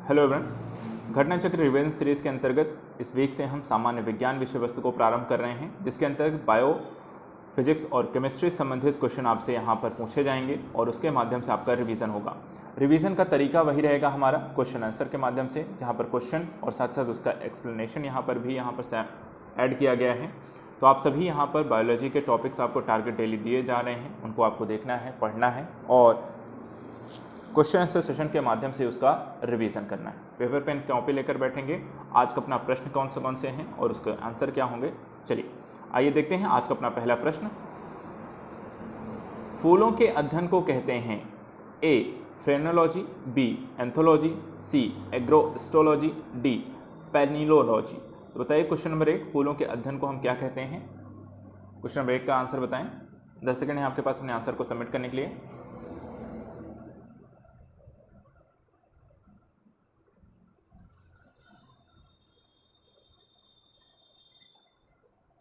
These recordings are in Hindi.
Hello everyone. घटना चक्र रिवीजन सीरीज के अंतर्गत इस वीक से हम सामान्य विज्ञान विषय वस्तु को प्रारंभ कर रहे हैं, जिसके अंतर्गत बायो फिजिक्स और केमिस्ट्री संबंधित क्वेश्चन आपसे यहाँ पर पूछे जाएंगे और उसके माध्यम से आपका रिवीजन होगा। रिवीजन का तरीका वही रहेगा हमारा क्वेश्चन आंसर के माध्यम से, जहाँ पर क्वेश्चन और साथ साथ उसका एक्सप्लेनेशन यहाँ पर ऐड किया गया है। तो आप सभी यहाँ पर बायोलॉजी के टॉपिक्स आपको टारगेट डेली दिए जा रहे हैं, उनको आपको देखना है, पढ़ना है और क्वेश्चन आंसर सेशन के माध्यम से उसका रिवीजन करना है। पेपर पेन कॉपी लेकर बैठेंगे। आज का अपना प्रश्न कौन से हैं और उसके आंसर क्या होंगे, चलिए आइए देखते हैं। आज का अपना पहला प्रश्न, फूलों के अध्ययन को कहते हैं ए फ्रेनोलॉजी, बी एंथोलॉजी, सी एग्रोस्टोलॉजी, डी पेनिलोलॉजी। तो बताइए क्वेश्चन नंबर 1, फूलों के अध्ययन को हम क्या कहते हैं। क्वेश्चन नंबर 1 का आंसर बताएं। 10 सेकंड है आपके पास अपने आंसर को सबमिट करने के लिए।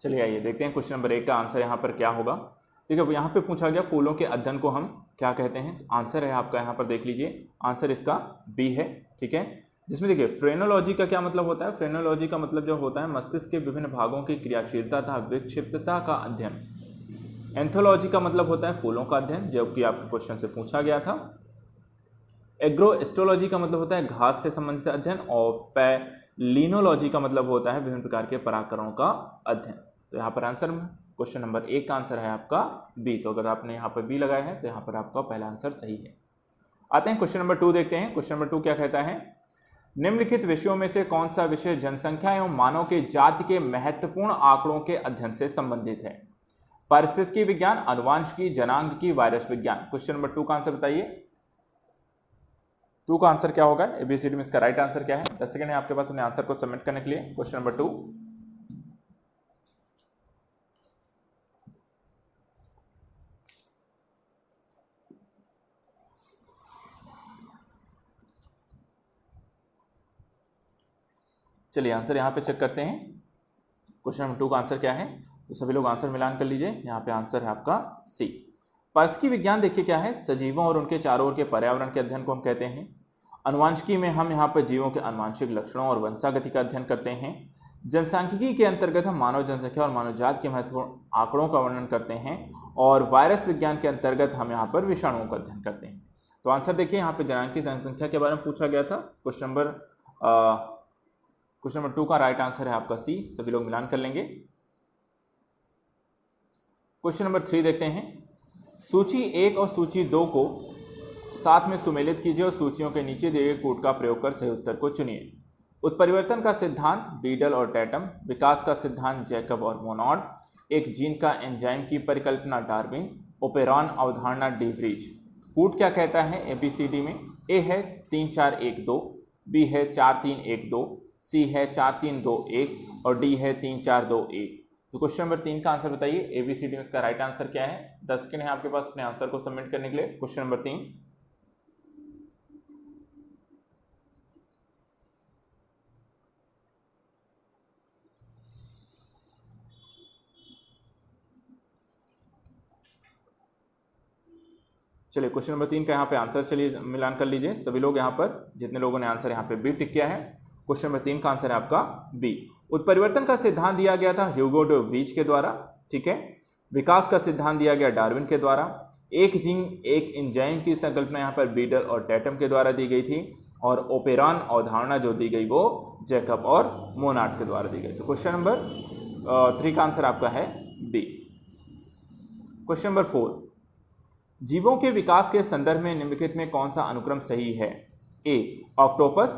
चलिए आइए देखते हैं क्वेश्चन नंबर 1 का आंसर यहाँ पर क्या होगा। ठीक है, यहाँ पे पूछा गया फूलों के अध्ययन को हम क्या कहते हैं। तो आंसर है आपका यहाँ पर देख लीजिए, आंसर इसका बी है। ठीक है, जिसमें देखिए फ्रेनोलॉजी का क्या मतलब होता है। फ्रेनोलॉजी का मतलब जो होता है मस्तिष्क के विभिन्न भागों की क्रियाशीलता तथा विक्षिप्तता का अध्ययन। एंथोलॉजी का मतलब होता है फूलों का अध्ययन, जो कि आपके क्वेश्चन से पूछा गया था। एग्रोस्टोलॉजी का मतलब होता है घास से संबंधित अध्ययन और पैलिनोलॉजी का मतलब होता है विभिन्न प्रकार के परागकणों का अध्ययन। तो यहाँ पर आंसर क्वेश्चन नंबर 1 का आंसर है आपका बी। तो अगर आपने यहाँ पर बी लगाया है तो यहाँ पर आपका पहला आंसर सही है। आते हैं क्वेश्चन नंबर 2 देखते हैं। क्वेश्चन नंबर 2 क्या कहता है, निम्नलिखित विषयों में से कौन सा विषय जनसंख्या एवं मानव के जाति के महत्वपूर्ण आंकड़ों के अध्ययन से संबंधित है। पारिस्थितिकी विज्ञान, अनुवांशिकी, जनांग, वायरस विज्ञान। क्वेश्चन नंबर 2 का आंसर बताइए। 2 का आंसर क्या होगा, एबीसीडी में इसका राइट आंसर क्या है। 10 सेकंड है आपके पास अपने आंसर को सबमिट करने के लिए। क्वेश्चन नंबर 2, चलिए आंसर यहाँ पे चेक करते हैं। क्वेश्चन नंबर 2 का आंसर क्या है, तो सभी लोग आंसर मिलान कर लीजिए। यहाँ पे आंसर है आपका सी। पारिस्थितिकी विज्ञान देखिए क्या है, सजीवों और उनके चारों ओर के पर्यावरण के अध्ययन को हम कहते हैं। अनुवांशिकी में हम यहाँ पर जीवों के अनुवांशिक लक्षणों और वंशागति का अध्ययन करते हैं। जनसांख्यिकी के अंतर्गत हम मानव जनसंख्या और मानव जाति के महत्वपूर्ण आंकड़ों का वर्णन करते हैं। और वायरस विज्ञान के अंतर्गत हम यहाँ पर विषाणुओं का अध्ययन करते हैं। तो आंसर देखिए, यहाँ पे जनांकी जनसंख्या के बारे में पूछा गया था। क्वेश्चन नंबर 2 का राइट आंसर है आपका सी। सभी लोग मिलान कर लेंगे। क्वेश्चन नंबर 3 देखते हैं। सूची 1 और सूची 2 को साथ में सुमेलित कीजिए और सूचियों के नीचे दिए गए कोड का प्रयोग कर सही उत्तर को चुनिए। उत्परिवर्तन का सिद्धांत बीडल और टैटम, विकास का सिद्धांत जैकब और मोनॉड, एक जीन का एंजाइम की परिकल्पना डार्विन, ओपेरॉन अवधारणा डी व्रीज। कूट क्या कहता है एबीसीडी में, ए है 3 4 1 2, बी है 4 3 1 2, सी है 4 3 2 1 और डी है 3 4 2 1। तो क्वेश्चन नंबर 3 का आंसर बताइए। एबीसीडी में इसका राइट आंसर क्या है। 10 सेकंड है आपके पास अपने आंसर को सबमिट करने के लिए। क्वेश्चन नंबर 3, चलिए क्वेश्चन नंबर 3 का यहाँ पे आंसर चलिए मिलान कर लीजिए। सभी लोग यहाँ पर जितने लोगों ने आंसर यहाँ पे बी टिक किया है, क्वेश्चन नंबर 3 का आंसर है आपका बी। उत्परिवर्तन का सिद्धांत दिया गया था ह्यूगो डे व्रीज के द्वारा। ठीक है, विकास का सिद्धांत दिया गया डार्विन के द्वारा। एक जीन एक एंजाइम की संकल्पना यहाँ पर बीडल और टैटम के द्वारा दी गई थी। और ओपेरॉन अवधारणा जो दी गई वो जैकब और मोनार्ड के द्वारा दी गई। तो क्वेश्चन नंबर 3 का आंसर आपका है बी। क्वेश्चन नंबर 4, जीवों के विकास के संदर्भ में निम्नलिखित में कौन सा अनुक्रम सही है। A octopus,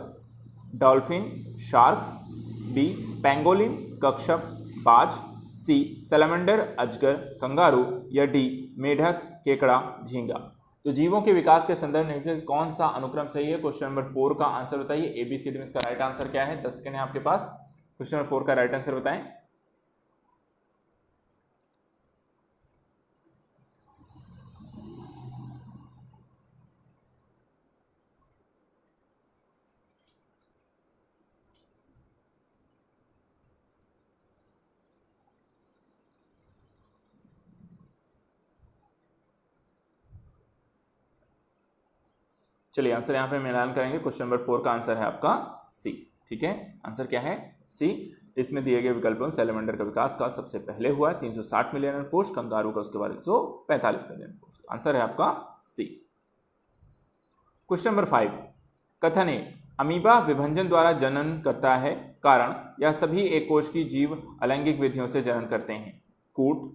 dolphin, shark, B pangolin, कच्छप, बाज, सी सैलमेंडर, अजगर, कंगारू या डी मेढक, केकड़ा, झींगा। तो जीवों के विकास के संदर्भ में कौन सा अनुक्रम सही है। क्वेश्चन नंबर 4 का आंसर बताइए। एबीसीडी में इसका राइट आंसर क्या है। 10 सेकंड है आपके पास। क्वेश्चन नंबर 4 का राइट आंसर बताएं। चलिए आंसर यहाँ पे मिलान करेंगे। क्वेश्चन नंबर 4 का आंसर है आपका सी। ठीक है, आंसर क्या है? सी। इसमें दिए गए विकल्पों में सैलमेंडर का विकास काल सबसे पहले हुआ है 360 मिलियन पुरुष, कंगारू का उसके बाद 145 मिलियन पुरुष। आंसर है आपका सी। क्वेश्चन नंबर 5, कथन ए, अमीबा विभंजन द्वारा जनन करता है, कारण यह सभी एक कोश की जीव अलैंगिक विधियों से जनन करते हैं। कूट।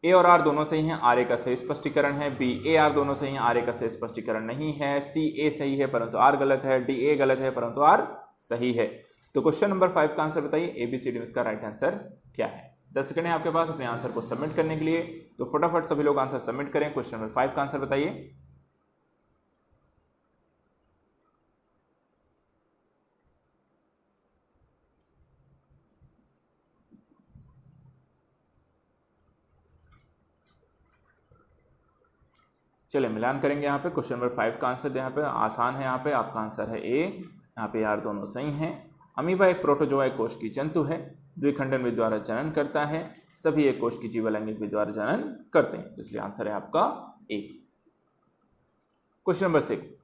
ए और आर दोनों सही हैं, आर ए का सही स्पष्टीकरण है। बी, ए आर दोनों सही हैं, आर ए का सही स्पष्टीकरण नहीं है। सी, ए सही है परंतु आर गलत है। डी, ए गलत है परंतु आर सही है। तो क्वेश्चन नंबर 5 का आंसर बताइए, एबीसीडी में इसका राइट आंसर क्या है? 10 सेकंड है आपके पास अपने आंसर को सबमिट करने के लिए, तो फटाफट सभी लोग आंसर सबमिट करें। क्वेश्चन नंबर 5 का आंसर बताइए। चलिए मिलान करेंगे यहाँ पे। क्वेश्चन नंबर 5 का आंसर यहाँ पे आसान है, यहाँ पे आपका आंसर है ए। यहाँ पे यार दोनों सही हैं। अमीबा एक प्रोटोजोआ कोश की जंतु है, द्विखंडन विधि द्वारा जनन करता है, सभी एक कोश की जीव अलैंगिक विधि द्वारा जनन करते हैं, इसलिए आंसर है आपका ए। क्वेश्चन नंबर 6,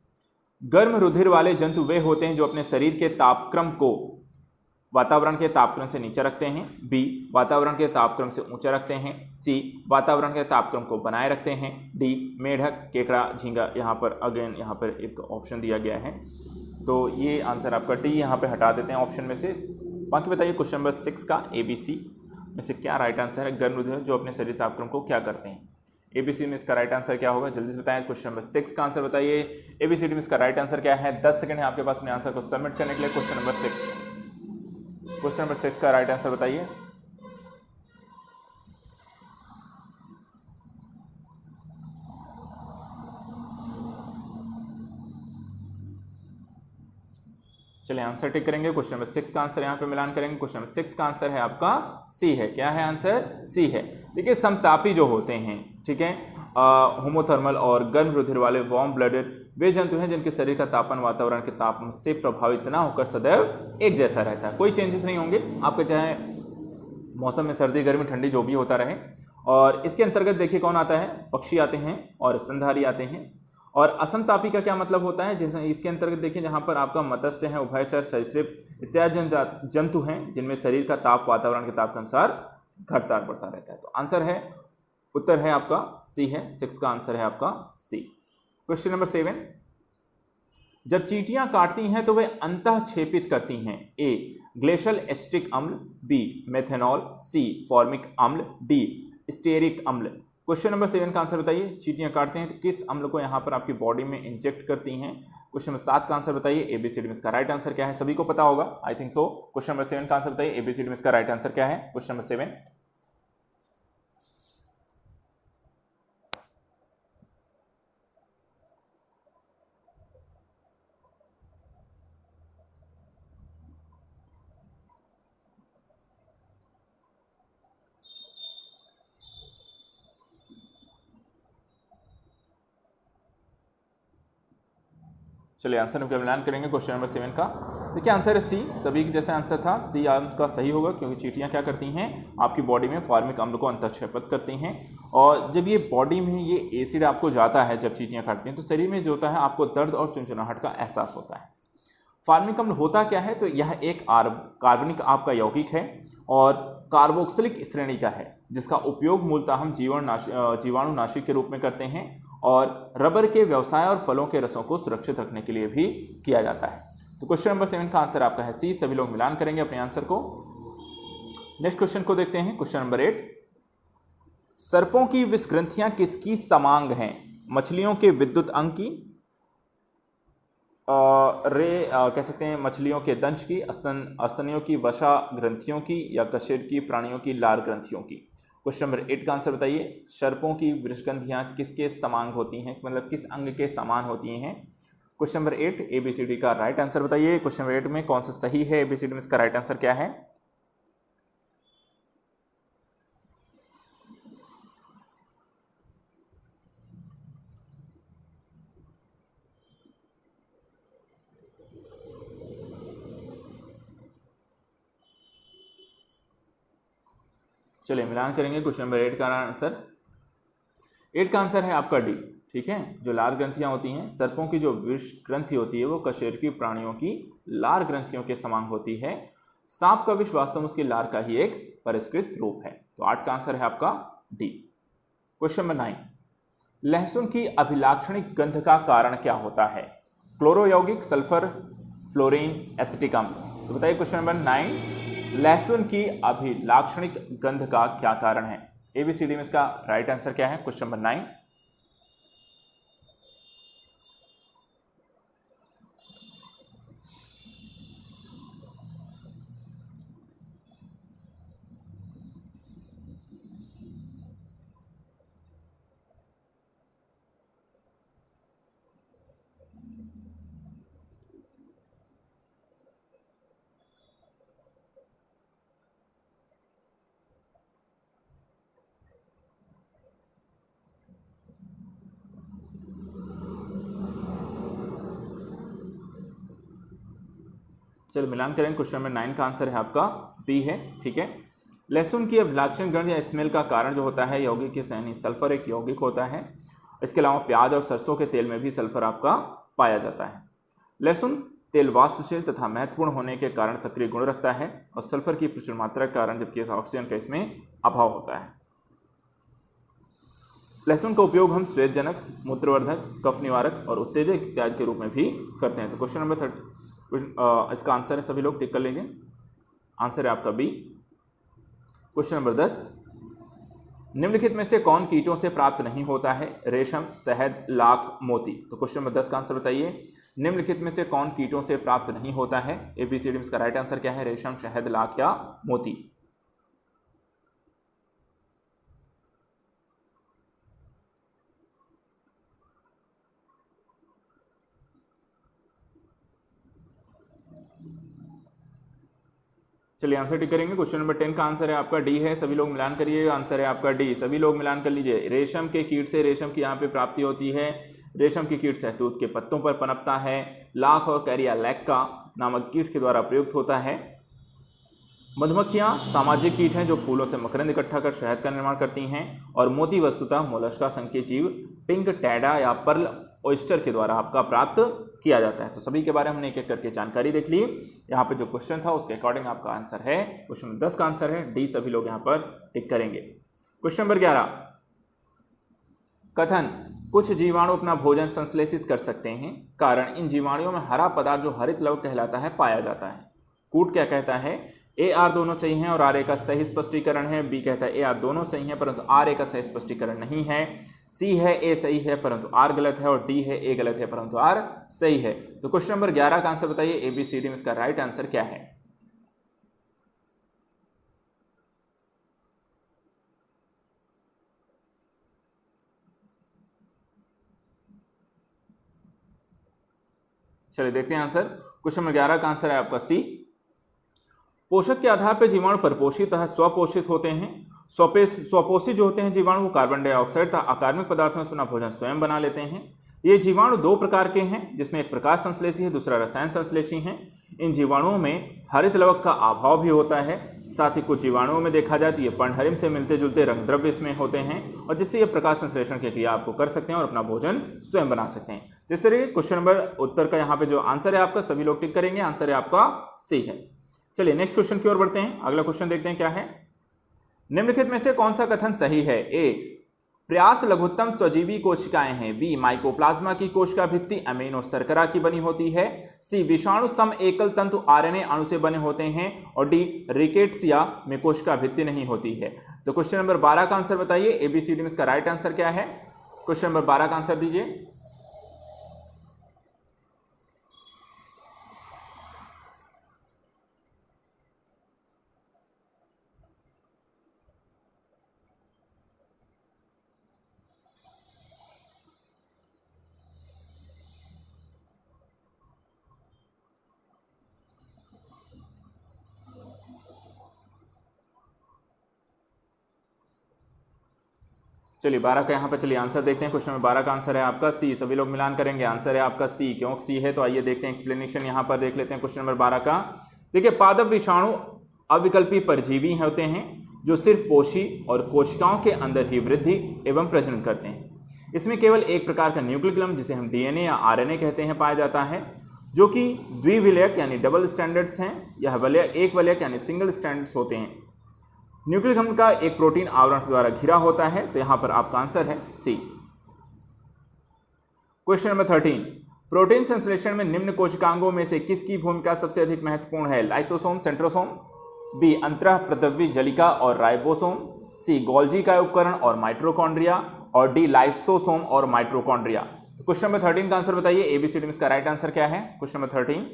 गर्म रुधिर वाले जंतु वे होते हैं जो अपने शरीर के तापक्रम को वातावरण के तापक्रम से नीचे रखते हैं। बी, वातावरण के तापक्रम से ऊंचा रखते हैं। सी, वातावरण के तापक्रम को बनाए रखते हैं। डी, मेढक, केकड़ा, झींगा। यहाँ पर अगेन यहाँ पर एक ऑप्शन दिया गया है, तो ये आंसर आपका डी यहाँ पे हटा देते हैं ऑप्शन में से। बाकी बताइए क्वेश्चन नंबर 6 का एबीसी में से क्या राइट आंसर है? गर्म रुधिर जो अपने शरीर तापक्रम को क्या करते हैं? एबीसी में इसका राइट आंसर क्या होगा? जल्दी से बताएं। क्वेश्चन नंबर 6 का आंसर बताइए। एबीसीडी में इसका राइट आंसर क्या है? 10 सेकंड है आपके पास अपने आंसर को सबमिट करने के लिए। क्वेश्चन नंबर 6 का राइट आंसर बताइए। चलिए आंसर टिक करेंगे। क्वेश्चन नंबर 6 का आंसर यहाँ पे मिलान करेंगे। क्वेश्चन नंबर 6 का आंसर है आपका सी है। क्या है आंसर? सी है। देखिए समतापी जो होते हैं, ठीक है, होमोथर्मल और गर्म रुधिर वाले वार्म ब्लडेड वे जंतु हैं जिनके शरीर का तापमान वातावरण के तापमान से प्रभावित ना होकर सदैव एक जैसा रहता है, कोई चेंजेस नहीं होंगे आपके, चाहे मौसम में सर्दी गर्मी ठंडी जो भी होता रहे। और इसके अंतर्गत देखिए कौन आता है? पक्षी आते हैं और स्तनधारी आते हैं। और असमतापी का क्या मतलब होता है? जैसे इसके अंतर्गत देखिए जहाँ पर आपका मत्स्य है, उभयचर, सरीसृप इत्यादि जंतु हैं जिनमें शरीर का ताप वातावरण के ताप के अनुसार घटता बढ़ता रहता है। तो आंसर है, उत्तर है आपका सी है। 6 का आंसर है आपका सी। क्वेश्चन नंबर 7, जब चींटियां काटती हैं तो वे अंतःक्षेपित करती हैं। ए, ग्लेशियल एसिटिक अम्ल। B, methanol. सी, फॉर्मिक अम्ल। डी, स्टेरिक अम्ल। क्वेश्चन नंबर 7 का आंसर बताइए। चींटियां काटते हैं तो किस अम्ल को यहाँ पर आपकी बॉडी में इंजेक्ट करती हैं? क्वेश्चन नंबर 7 का आंसर बताइए। एबीसीडी में इसका राइट आंसर क्या है? सभी को पता होगा, I think so. Question number 7 का आंसर बताइए। एबीसीडी में इसका राइट आंसर क्या है? Question number 7। चलिए आंसर का मिलान करेंगे क्वेश्चन नंबर 7 का। देखिए आंसर है सी, सभी जैसे आंसर था सी का सही होगा, क्योंकि चींटियां क्या करती हैं? आपकी बॉडी में फॉर्मिक अम्ल को अंतःक्षेपित करती हैं। और जब ये बॉडी में ये एसिड आपको जाता है, जब चींटियां काटती हैं तो शरीर में जो होता है आपको दर्द और चुनचुनाहट का एहसास होता है। फॉर्मिक अम्ल होता क्या है? तो यह एक कार्बनिक आपका यौगिक है और कार्बोक्सिलिक श्रेणी का है, जिसका उपयोग मूलतः हम जीवाणुनाशी के रूप में करते हैं और रबर के व्यवसाय और फलों के रसों को सुरक्षित रखने के लिए भी किया जाता है। तो क्वेश्चन नंबर 7 का आंसर आपका है सी। सभी लोग मिलान करेंगे अपने आंसर को। नेक्स्ट क्वेश्चन को देखते हैं। क्वेश्चन नंबर 8, सर्पों की विष ग्रंथियां किसकी समांग हैं? मछलियों के विद्युत अंग की, कह सकते हैं मछलियों के दंश की, स्तनियों की वसा ग्रंथियों की, या कशेरुकी प्राणियों की लार ग्रंथियों की। क्वेश्चन नंबर 8 का आंसर बताइए। सर्पों की वृषग्रंथियां किसके समांग होती हैं, मतलब किस अंग के समान होती हैं? क्वेश्चन नंबर 8 एबीसीडी का राइट आंसर बताइए। क्वेश्चन नंबर 8 में कौन सा सही है? एबीसीडी में इसका राइट आंसर क्या है? चलिए मिलान करेंगे। क्वेश्चन नंबर 8 का आंसर है आपका डी। ठीक है, जो लार ग्रंथियां होती हैं, सर्पों की जो विष ग्रंथि होती है वो कशेरुकी प्राणियों की लार ग्रंथियों के समान होती है। सांप का विष वास्तव में उसकी लार का ही एक परिष्कृत रूप है। तो 8 का आंसर है आपका डी। क्वेश्चन नंबर 9, लहसुन की अभिलाक्षणिक गंध का कारण क्या होता है? क्लोरो यौगिक, सल्फर, फ्लोरीन, एसिटिक अम्ल। तो बताइए क्वेश्चन नंबर 9, लहसुन की अभिलाक्षणिक गंध का क्या कारण है? एबीसीडी में इसका राइट आंसर क्या है? क्वेश्चन नंबर 9, चलो मिलान करें। क्वेश्चन नंबर 9 का आंसर है आपका बी है। ठीक है, लहसुन की अभिलाक्षण गंध या स्मेल का कारण जो होता है यौगिक के यानी सल्फर एक यौगिक होता है। इसके अलावा प्याज और सरसों के तेल में भी सल्फर आपका पाया जाता है। लहसुन तेल वाष्पशील तथा महत्वपूर्ण होने के कारण सक्रिय गुण रखता है और सल्फर की प्रचुर मात्रा के कारण जबकि ऑक्सीजन का इसमें अभाव होता है। लहसुन का उपयोग हम स्वेदजनक, मूत्रवर्धक, कफ निवारक और उत्तेजक इत्यादि के रूप में भी करते हैं। तो क्वेश्चन नंबर 30 इसका आंसर है, सभी लोग टिक कर लेंगे। आंसर है आपका बी। क्वेश्चन नंबर 10, निम्नलिखित में से कौन कीटों से प्राप्त नहीं होता है? रेशम, शहद, लाख, मोती। तो क्वेश्चन नंबर 10 का आंसर बताइए, निम्नलिखित में से कौन कीटों से प्राप्त नहीं होता है? एबीसीडी में इसका राइट आंसर क्या है? रेशम, शहद, लाख या मोती। चलिए आंसर टिक करेंगे। क्वेश्चन नंबर 10 का आंसर है आपका डी है। सभी लोग मिलान करिए, आंसर है आपका डी। सभी लोग मिलान कर लीजिए। रेशम के कीट से रेशम की यहाँ पे प्राप्ति होती है। रेशम की कीट शहतूत के पत्तों पर पनपता है। लाख और कैरिया लैक्का नामक कीट के द्वारा प्रयुक्त होता है। मधुमक्खियां सामाजिक कीट हैं जो फूलों से मकरंद इकट्ठा कर शहद का निर्माण करती हैं। और मोती वस्तुतः मोलस्का संघ के जीव पिंक टैडा या पर्ल ऑयस्टर के द्वारा आपका प्राप्त किया जाता है। तो सभी के बारे में हमने एक एक करके जानकारी देख ली। यहाँ पे जो क्वेश्चन था उसके अकॉर्डिंग आपका आंसर है क्वेश्चन नंबर 10 का आंसर है डी। सभी लोग यहाँ पर टिक करेंगे। क्वेश्चन नंबर 11, कथन कुछ जीवाणु अपना भोजन संश्लेषित कर सकते हैं, कारण इन जीवाणुओं में हरा पदार्थ जो हरित लवण कहलाता है पाया जाता है। कूट क्या कहता है? ए आर दोनों सही हैं और आर ए का सही स्पष्टीकरण है। बी कहता है ए आर दोनों सही हैं परंतु आर ए का सही स्पष्टीकरण नहीं है। सी है ए सही है परंतु आर गलत है। और डी है ए गलत है परंतु आर सही है। तो क्वेश्चन नंबर 11 का आंसर बताइए। एबीसीडी में इसका राइट आंसर क्या है? चलिए देखते हैं आंसर। क्वेश्चन नंबर 11 का आंसर है आपका सी। पोषक के आधार पर जीवाणु परपोषित तथा स्वपोषित होते हैं। स्वपोषित जो होते हैं जीवाणु वो कार्बन डाइऑक्साइड तथा अकार्बनिक पदार्थों से अपना भोजन स्वयं बना लेते हैं। ये जीवाणु दो प्रकार के हैं जिसमें एक प्रकाश संश्लेषी है, दूसरा रसायन संश्लेषी है। इन जीवाणुओं में हरित लवक का अभाव भी होता है। साथ ही कुछ जीवाणुओं में देखा जाए तो ये पर्णहरिम से मिलते जुलते रंग द्रव्य इसमें होते हैं और जिससे ये प्रकाश संश्लेषण की क्रिया आपको कर सकते हैं और अपना भोजन स्वयं बना सकते हैं। जिस तरीके क्वेश्चन नंबर उत्तर का यहाँ पे जो आंसर है आपका सभी लोग टिक करेंगे। आंसर है आपका सी है। चलिए नेक्स्ट क्वेश्चन की ओर बढ़ते हैं। अगला क्वेश्चन देखते हैं क्या है। निम्नलिखित में से कौन सा कथन सही है? ए प्रयास लघुत्तम स्वजीवी कोशिकाएं हैं। बी माइकोप्लाज्मा की कोशिका भित्ति अमीनो शर्करा की बनी होती है। सी विषाणु सम एकल तंतु आरएनए अणु से बने होते हैं। और डी रिकेट्सिया में कोशिका भित्ति नहीं होती है। तो क्वेश्चन नंबर 12 का आंसर बताइए। एबीसीडी में इसका राइट आंसर क्या है? क्वेश्चन नंबर 12 का आंसर दीजिए। चलिए 12 का यहाँ पर चलिए आंसर देखते हैं। क्वेश्चन नंबर 12 का आंसर है आपका सी। सभी लोग मिलान करेंगे। आंसर है आपका सी। क्यों सी है? तो आइए देखते हैं एक्सप्लेनेशन यहाँ पर देख लेते हैं क्वेश्चन नंबर 12 का। देखिए पादप विषाणु अविकल्पी परजीवी होते हैं जो सिर्फ पोषी और कोशिकाओं के अंदर ही वृद्धि एवं प्रजनन करते हैं। इसमें केवल एक प्रकार का न्यूक्लियोलम जिसे हम डीएनए या आरएनए कहते हैं पाया जाता है, जो कि द्विविलयक यानी डबल स्टैंडर्ड्स हैं, यह वलय एक वलयक यानी सिंगल स्टैंडर्ड्स होते हैं। न्यूक्लियोलम का एक प्रोटीन आवरण द्वारा घिरा होता है, तो यहां पर आपका आंसर है सी। क्वेश्चन नंबर 13, प्रोटीन संश्लेषण में निम्न कोशिकांगों में से किसकी भूमिका सबसे अधिक महत्वपूर्ण है? लाइसोसोम, सेंट्रोसोम, बी अंतः प्रद्रव्य जलिका और राइबोसोम, सी गोल्जी का उपकरण और माइटोकॉन्ड्रिया, और डी लाइसोसोम और माइटोकॉन्ड्रिया। तो क्वेश्चन नंबर 13 का आंसर बताइए, एबीसीडी में इसका राइट आंसर क्या है? क्वेश्चन नंबर 13,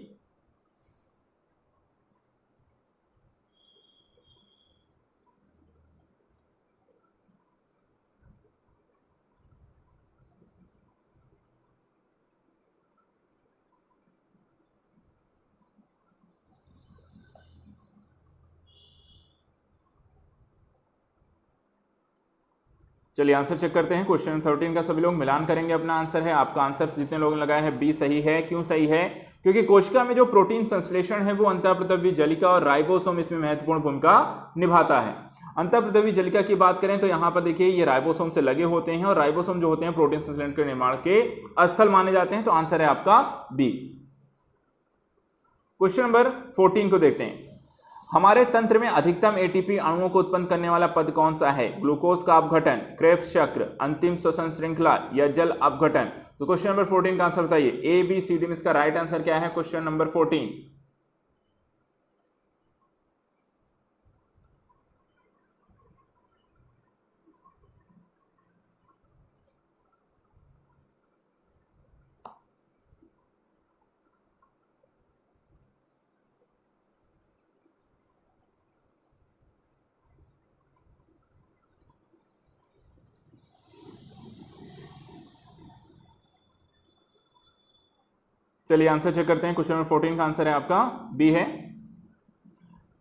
चलिए आंसर चेक करते हैं। क्वेश्चन 13 का सभी लोग मिलान करेंगे, अपना आंसर है। आपका आंसर जितने लोगों ने लगाया है बी सही है। क्यों सही है? क्योंकि कोशिका में जो प्रोटीन संश्लेषण है वो अंतःप्रद्रव्य जलिका और राइबोसोम इसमें महत्वपूर्ण भूमिका निभाता है। अंतःप्रद्रव्य जलिका की बात करें तो यहाँ पर देखिए ये राइबोसोम से लगे होते हैं, और राइबोसोम जो होते हैं प्रोटीन संश्लेषण के निर्माण के स्थल माने जाते हैं, तो आंसर है आपका बी। क्वेश्चन नंबर 14 को देखते हैं। हमारे तंत्र में अधिकतम एटीपी अणुओं को उत्पन्न करने वाला पद कौन सा है? ग्लूकोज का अपघटन, क्रेब्स चक्र, अंतिम श्वसन श्रृंखला या जल अपघटन। तो क्वेश्चन नंबर 14 का आंसर बताइए, ए बी सी डी में इसका राइट आंसर क्या है? क्वेश्चन नंबर 14, चलिए आंसर चेक करते हैं। क्वेश्चन नंबर 14 का आंसर है आपका बी है।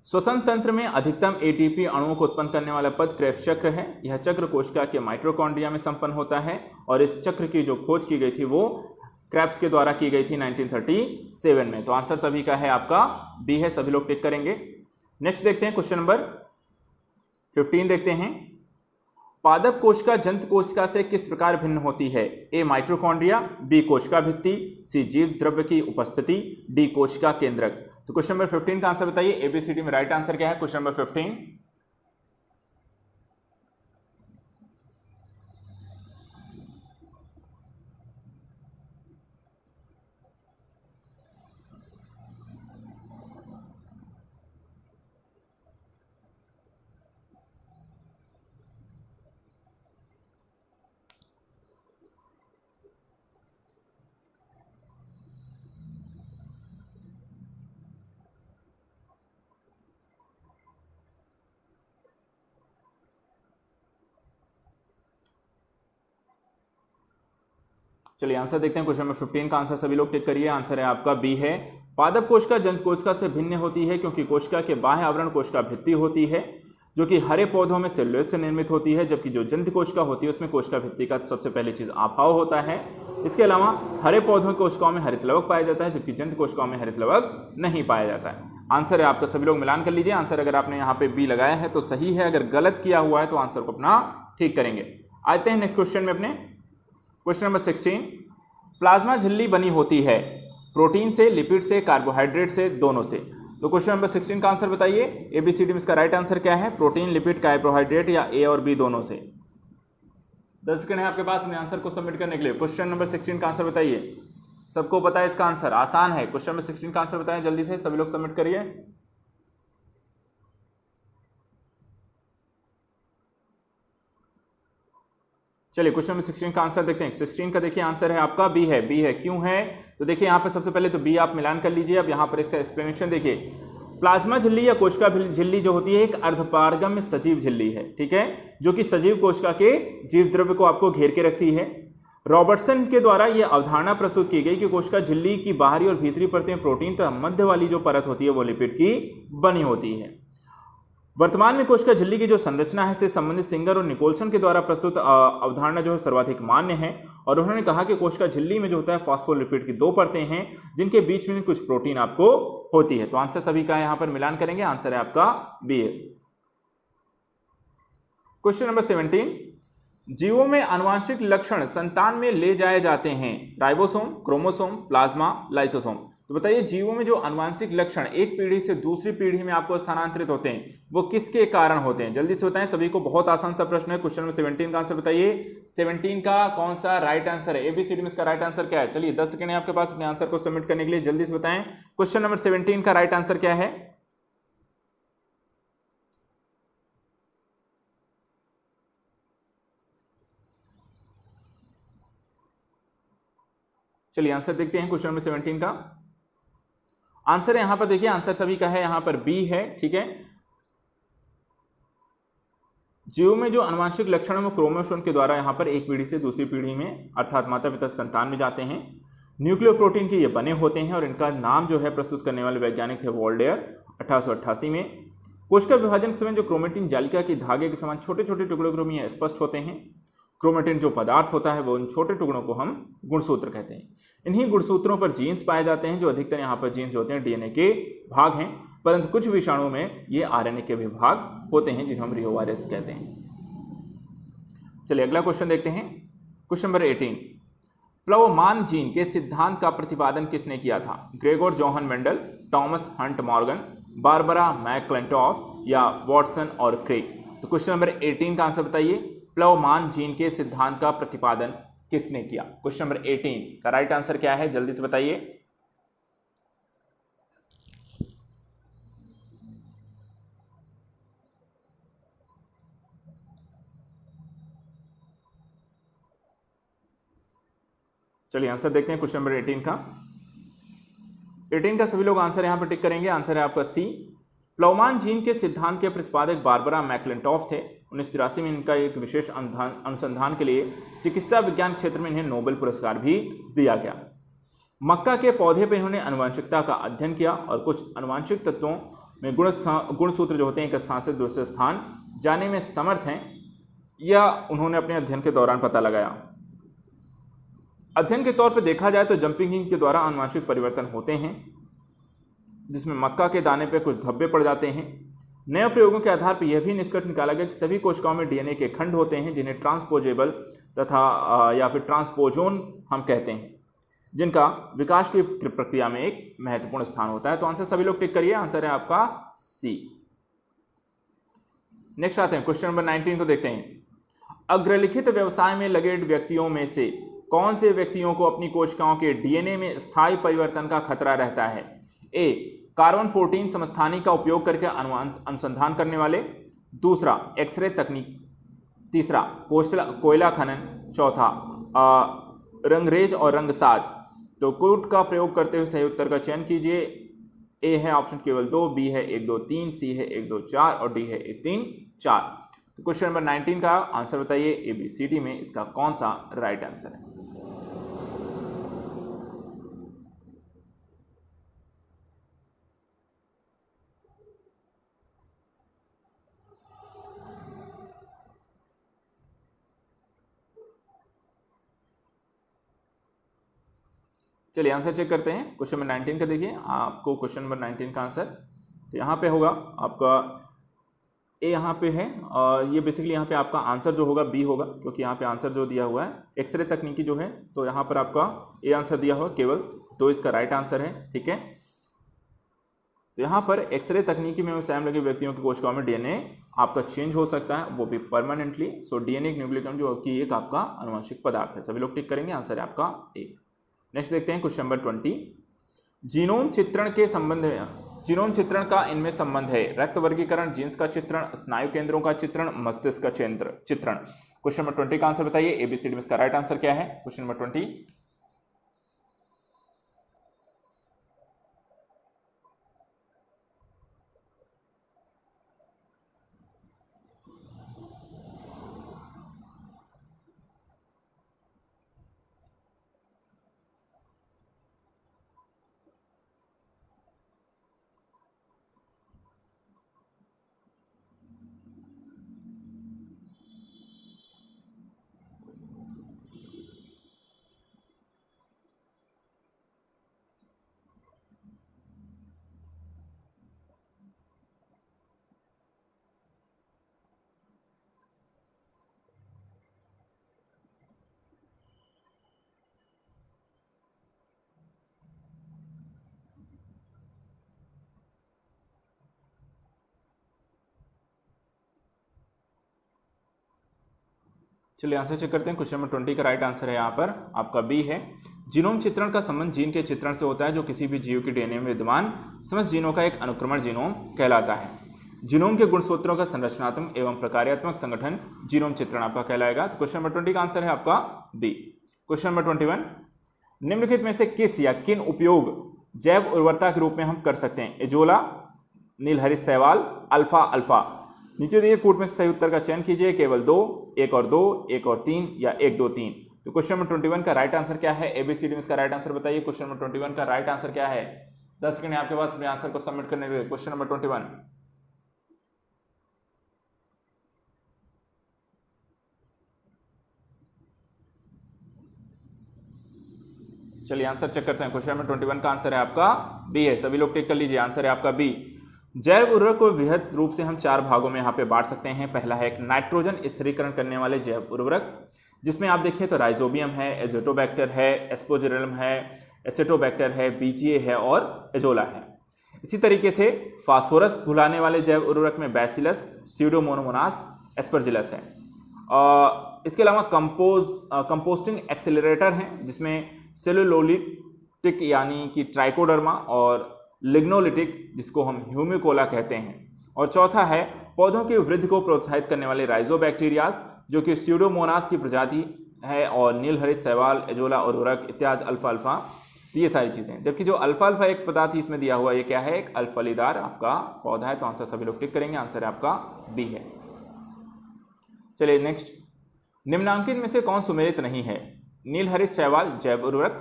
स्वतंत्र तंत्र में अधिकतम एटीपी अणुओं को उत्पन्न करने वाला पद क्रेब्स चक्र है। यह चक्र कोशिका के माइटोकॉन्ड्रिया में संपन्न होता है, और इस चक्र की जो खोज की गई थी वो क्रेब्स के द्वारा की गई थी 1937 में। तो आंसर सभी का है आपका बी है, सभी लोग टिक करेंगे। नेक्स्ट देखते हैं क्वेश्चन नंबर 15 देखते हैं। पादप कोशिका जंतु कोशिका से किस प्रकार भिन्न होती है? ए माइटोकॉन्ड्रिया, बी कोशिका भित्ति, सी जीव द्रव्य की उपस्थिति, डी कोशिका केंद्रक। तो क्वेश्चन नंबर 15 का आंसर बताइए, एबीसीडी में राइट आंसर क्या है? क्वेश्चन नंबर 15, चलिए आंसर देखते हैं। क्वेश्चन नंबर 15 का आंसर सभी लोग टिक करिए, आंसर है आपका बी है। पादप कोशिका जंतु कोशिका से भिन्न होती है क्योंकि कोशिका के बाह्य आवरण कोशिका भित्ति होती है, जो कि हरे पौधों में सेल्यूलोज से निर्मित होती है, जबकि जो जंतु कोशिका होती है उसमें कोशिका भित्ति का सबसे पहली चीज आभाव होता है। इसके अलावा हरे पौधों की कोशिकाओं में हरित लवक पाया जाता है, जबकि जंतु कोशिकाओं में हरित लवक नहीं पाया जाता है। आंसर है आपका, सभी लोग मिलान कर लीजिए। आंसर अगर आपने यहाँ पे बी लगाया है तो सही है, अगर गलत किया हुआ है तो आंसर को अपना ठीक करेंगे। आते हैं नेक्स्ट क्वेश्चन में अपने। क्वेश्चन नंबर 16, प्लाज्मा झिल्ली बनी होती है प्रोटीन से, लिपिड से, कार्बोहाइड्रेट से, दोनों से। तो क्वेश्चन नंबर 16 का आंसर बताइए, एबीसीडी में इसका राइट आंसर क्या है? प्रोटीन, लिपिड, कार्बोहाइड्रेट या ए और बी दोनों से। 10 सेकंड है आपके पास अपने आंसर को सबमिट करने के लिए। क्वेश्चन नंबर 16 का आंसर बताइए, सबको पता है इसका आंसर, आसान है। क्वेश्चन नंबर 16 का आंसर बताएं जल्दी से, सभी लोग सबमिट करिए। चलिए क्वेश्चन नंबर 16 का आंसर देखते हैं। 16 का देखिए आंसर है आपका बी है। बी है, क्यों है? तो देखिए यहाँ पे सबसे पहले तो बी आप मिलान कर लीजिए। अब यहाँ पर इसका एक्सप्लेनेशन देखिए। प्लाज्मा झिल्ली या कोशिका झिल्ली जो होती है एक अर्धपारगम्य सजीव झिल्ली है, ठीक है, जो कि सजीव कोशिका के जीव द्रव्य को आपको घेर के रखती है। रॉबर्टसन के द्वारा यह अवधारणा प्रस्तुत की गई कि कोशिका झिल्ली की बाहरी और भीतरी परतें प्रोटीन तथा मध्य वाली जो परत होती है वो लिपिड की बनी होती है। वर्तमान में कोशिका झिल्ली की जो संरचना है से संबंधित सिंगर और निकोलसन के द्वारा प्रस्तुत अवधारणा जो है सर्वाधिक मान्य है, और उन्होंने कहा कि कोशिका झिल्ली में जो होता है फॉस्फोलिपिड की 2 परतें हैं जिनके बीच में कुछ प्रोटीन आपको होती है। तो आंसर सभी का यहां पर मिलान करेंगे, आंसर है आपका बी है। क्वेश्चन नंबर 17, जीवों में आनुवंशिक लक्षण संतान में ले जाए जाते हैं, राइबोसोम, क्रोमोसोम, प्लाज्मा, लाइसोसोम। तो बताइए जीवों में जो आनुवंशिक लक्षण एक पीढ़ी से दूसरी पीढ़ी में आपको स्थानांतरित होते हैं वो किसके कारण होते हैं? जल्दी से बताएं, सभी को बहुत आसान सा प्रश्न है। क्वेश्चन नंबर 17 का आंसर बताइए। 17 का कौन सा राइट आंसर है? एबीसीडी में इसका राइट आंसर क्या है? चलिए 10 सेकंड है आपके पास अपने आंसर को सबमिट करने के लिए, जल्दी से बताएं क्वेश्चन नंबर 17 का राइट आंसर क्या है? चलिए आंसर देखते हैं। क्वेश्चन नंबर 17 का आंसर है यहां पर, देखिए आंसर सभी का है यहां पर बी है, ठीक है। जीव में जो आनुवंशिक लक्षण है वो क्रोमोसोम के द्वारा यहां पर एक पीढ़ी से दूसरी पीढ़ी में अर्थात माता पिता संतान में जाते हैं। न्यूक्लियोप्रोटीन के ये बने होते हैं और इनका नाम जो है प्रस्तुत करने वाले वैज्ञानिक थे वोल्डेयर 1888 में। कोशिका विभाजन के समय जो क्रोमेटिन जालिका के धागे के समान छोटे छोटे टुकड़ों में ये स्पष्ट होते हैं। क्रोमेटिन जो पदार्थ होता है वो उन छोटे टुकड़ों को हम गुणसूत्र कहते हैं। इन्हीं गुणसूत्रों पर जीन्स पाए जाते हैं, जो अधिकतर यहाँ पर जीन्स होते हैं डीएनए के भाग हैं, परंतु कुछ विषाणुओं में ये आरएनए के भी भाग होते हैं जिन्हें हम रियोवायरस कहते हैं। चलिए अगला क्वेश्चन देखते हैं। क्वेश्चन नंबर 18, प्लवमान जीन के सिद्धांत का प्रतिपादन किसने किया था? Gregor Johann Mendel, Thomas Hunt Morgan, Barbara McClintock या वॉटसन और क्रेग? तो क्वेश्चन नंबर 18 का आंसर बताइए। प्लवमान जीन के सिद्धांत का प्रतिपादन किसने किया? क्वेश्चन नंबर 18 का राइट आंसर क्या है? जल्दी से बताइए। चलिए आंसर देखते हैं क्वेश्चन नंबर 18 का। 18 का सभी लोग आंसर यहां पर टिक करेंगे। आंसर है आपका सी। प्लवमान जीन के सिद्धांत के प्रतिपादक बारबरा मैकक्लिंटॉफ थे। 1983 में इनका एक विशेष अनुसंधान के लिए चिकित्सा विज्ञान क्षेत्र में इन्हें नोबेल पुरस्कार भी दिया गया। मक्का के पौधे पर इन्होंने आनुवंशिकता का अध्ययन किया और कुछ आनुवंशिक तत्वों में गुणसूत्र जो होते हैं एक स्थान से दूसरे स्थान जाने में समर्थ हैं, या उन्होंने अपने अध्ययन के दौरान पता लगाया। अध्ययन के तौर पर देखा जाए तो जंपिंग जीन के द्वारा आनुवंशिक परिवर्तन होते हैं, जिसमें मक्का के दाने पर कुछ धब्बे पड़ जाते हैं। नए प्रयोगों के आधार पर यह भी निष्कर्ष निकाला गया कि सभी कोशिकाओं में डीएनए के खंड होते हैं जिन्हें ट्रांसपोजेबल तथा या फिर ट्रांसपोजोन हम कहते हैं, जिनका विकास की प्रक्रिया में एक महत्वपूर्ण स्थान होता है। तो आंसर सभी लोग टिक करिए। आंसर है आपका सी। नेक्स्ट आते हैं क्वेश्चन नंबर 19 को देखते हैं। अग्रलिखित व्यवसाय में लगे व्यक्तियों में से कौन से व्यक्तियों को अपनी कोशिकाओं के डीएनए में स्थायी परिवर्तन का खतरा रहता है? ए, कार्बन 14 समस्थानिक का उपयोग करके अनुसंधान करने वाले। दूसरा, एक्सरे तकनीक। तीसरा, कोयला खनन। चौथा, रंगरेज और रंगसाज। तो कोड का प्रयोग करते हुए सही उत्तर का चयन कीजिए। ए है ऑप्शन केवल 2, बी है 1 2 3, सी है 1 2 4 और डी है 1 3 4। तो क्वेश्चन नंबर 19 का आंसर बताइए। एबीसीडी में इसका कौन सा राइट आंसर है? चलिए आंसर चेक करते हैं क्वेश्चन नंबर 19 का। देखिए आपको क्वेश्चन नंबर 19 का आंसर तो यहाँ पे होगा आपका ए, यहाँ पे है और ये बेसिकली यहाँ पे आपका आंसर जो होगा बी होगा, क्योंकि यहाँ पे आंसर जो दिया हुआ है एक्सरे तकनीकी जो है, तो यहाँ पर आपका ए आंसर दिया हुआ केवल, तो इसका राइट आंसर है, ठीक है। तो यहाँ पर एक्सरे तकनीकी में स्वयं लगे व्यक्तियों की कोशिकाओं में डीएनए आपका चेंज हो सकता है, वो भी परमानेंटली। सो डीएनए न्यूक्लियोटाइड जो कि एक आपका आनुवंशिक पदार्थ है। सभी लोग टिक करेंगे। आंसर है आपका ए। नेक्स्ट देखते हैं क्वेश्चन नंबर 20। जीनोम चित्रण के संबंध में, जीनोम चित्रण का इनमें संबंध है? रक्त वर्गीकरण, जीन्स का चित्रण, स्नायु केंद्रों का चित्रण, मस्तिष्क का चित्रण। क्वेश्चन नंबर 20 का आंसर बताइए। एबीसीडी में इसका राइट आंसर क्या है? Question number 20। चलिए आंसर चेक करते हैं। क्वेश्चन नंबर 20 का राइट आंसर है यहाँ पर आपका बी है। जीनोम चित्रण का संबंध जीन के चित्रण से होता है जो किसी भी जीव के डीएनए में विद्यमान समस्त जीनों का एक अनुक्रमण जीनोम कहलाता है। जीनोम के गुणसूत्रों का संरचनात्मक एवं प्रकार्यात्मक संगठन जीनोम चित्रण आपका कहलाएगा। तो क्वेश्चन नंबर 20 का आंसर है आपका बी। क्वेश्चन नंबर 21, निम्नलिखित में से किस या किन उपयोग जैव उर्वरता के रूप में हम कर सकते हैं? एजोला, नीलहरित शैवाल, अल्फा अल्फा। नीचे दिए कूट में से सही उत्तर का चयन कीजिए। केवल 2, 1 और 2, 1 और 3 या 1 2 3। तो क्वेश्चन नंबर 21 का राइट आंसर क्या है? एबीसीडी में इसका राइट आंसर बताइए। क्वेश्चन नंबर 21 का राइट आंसर क्या है? 10 सेकंड आपके पास अपने आंसर को सबमिट करने के लिए। क्वेश्चन नंबर 21, चलिए आंसर चेक करते हैं। क्वेश्चन नंबर 21 का आंसर है आपका बी है। सभी लोग टिक कर लीजिए, आंसर है आपका बी। जैव उर्वरक को वृहद रूप से हम 4 भागों में यहाँ पे बांट सकते हैं। पहला है एक नाइट्रोजन स्थिरीकरण करने वाले जैव उर्वरक, जिसमें आप देखिए तो राइजोबियम है, एजोटोबैक्टर है, एस्पोजिरलम है, एसेटोबैक्टर है, बीजीए है और एजोला है। इसी तरीके से फास्फोरस घुलाने वाले जैव उर्वरक में बैसिलस, स्यूडोमोनास, एस्परजिलस है। इसके अलावा कंपोस्टिंग एक्सेलरेटर हैं, जिसमें सेलुलोलिटिक यानी कि ट्राइकोडर्मा और लिग्नोलिटिक जिसको हम ह्यूमिकोला कहते हैं। और चौथा है पौधों की वृद्धि को प्रोत्साहित करने वाले राइजोबैक्टीरियाज, जो कि स्यूडोमोनास की प्रजाति है, और नीलहरित शैवाल, एजोला उर्वरक इत्यादि अल्फा अल्फा। तो ये सारी चीजें, जबकि जो अल्फा अल्फा एक पदार्थ इसमें दिया हुआ ये क्या है? एक अल्फलीदार आपका पौधा है। तो आंसर सभी लोग टिक करेंगे, आंसर है आपका बी है। चलिए नेक्स्ट, निम्नांकित में से कौन सुमेलित नहीं है? नीलहरित शैवाल जैव उर्वरक,